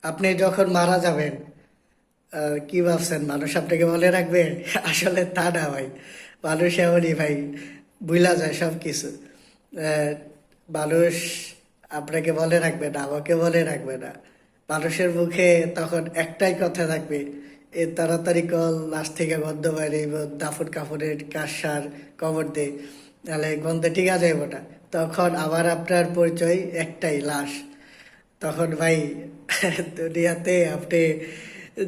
আপনি যখন মারা যাবেন কি ভাবছেন মানুষ আপনাকে মনে রাখবে? আসলে তা না ভাই। মানুষ এমনই ভাই, ভুলা যায় সব কিছু। মানুষ আপনাকে মনে রাখবে না, আমাকে মনে রাখবে না। মানুষের মুখে তখন একটাই কথা থাকবে, এ তাড়াতাড়ি কল, লাশ থেকে গন্ধ বাইরে, দাফন কাফনের কাঁসার কবর দে, তাহলে গন্ধে ঠিক আছে ওটা। তখন আবার আপনার পরিচয় একটাই, লাশ। তখন ভাই দুনিয়াতে আপনি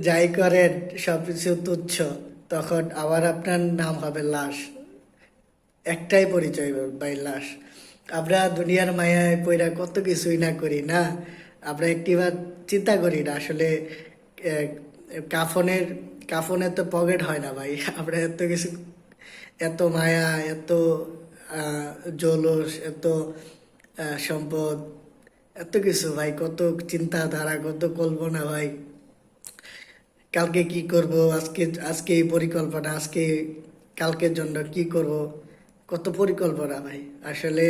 যাই করেন সবকিছু তুচ্ছ। তখন আবার আপনার নাম হবে লাশ। একটাই পরিচয় ভাই, লাশ। আমরা দুনিয়ার মায়ায় পইরা কত কিছুই না করি না। আমরা একটিবার চিন্তা করি না আসলে আহ, কাফনের কাফনের তো পকেট হয় না ভাই। আমরা এত কিছু, এত মায়া, এত জলস, এত সম্পদ, এত কিছু ভাই, কত চিন্তাধারা, কত কল্পনা ভাই। কালকে কি করব, আজকে আজকে এই পরিকল্পনা, আজকে কালকের জন্য কি করব, কত পরিকল্পনা ভাই। আসলে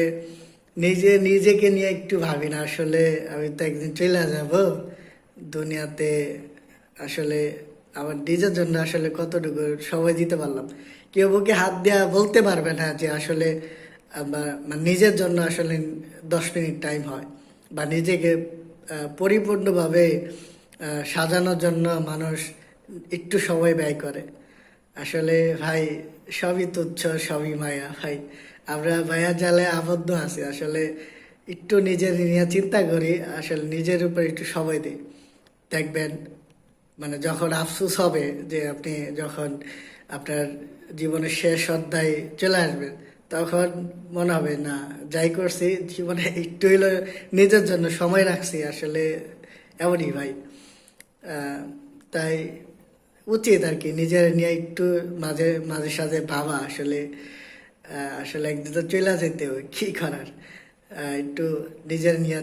নিজেকে নিয়ে একটু ভাবি না আসলে। আমি তো একদিন চলে যাব দুনিয়াতে। আসলে আমার নিজের জন্য আসলে কতটুকু সময় দিতে পারলাম, কেউ বুকে হাত দেওয়া বলতে পারবে না যে আসলে মানে নিজের জন্য আসলে 10 মিনিট টাইম হয়, বা নিজেকে পরিপূর্ণভাবে সাজানোর জন্য মানুষ একটু সময় ব্যয় করে। আসলে ভাই সবই তুচ্ছ, সবই মায়া ভাই। আমরা মায়া জালে আবদ্ধ আছি আসলে। একটু নিজের নিয়ে চিন্তা করি, আসলে নিজের উপর একটু সময় দিই, দেখবেন মানে যখন আফসোস হবে যে আপনি যখন আপনার জীবনের শেষ অধ্যায় চলে আসবেন, তখন মনে হবে না, যাই করছি জীবনে একটু হইলো নিজের জন্য সময় রাখছি আসলে। এমনই ভাই। আহ, তাই উচিত আর কি নিজের নিয়ে একটু মাঝে মাঝে সাঝে ভাবা আসলে। আসলে একদিন তো চলে যেতে হবে, কি করার। একটু নিজের নিয়ে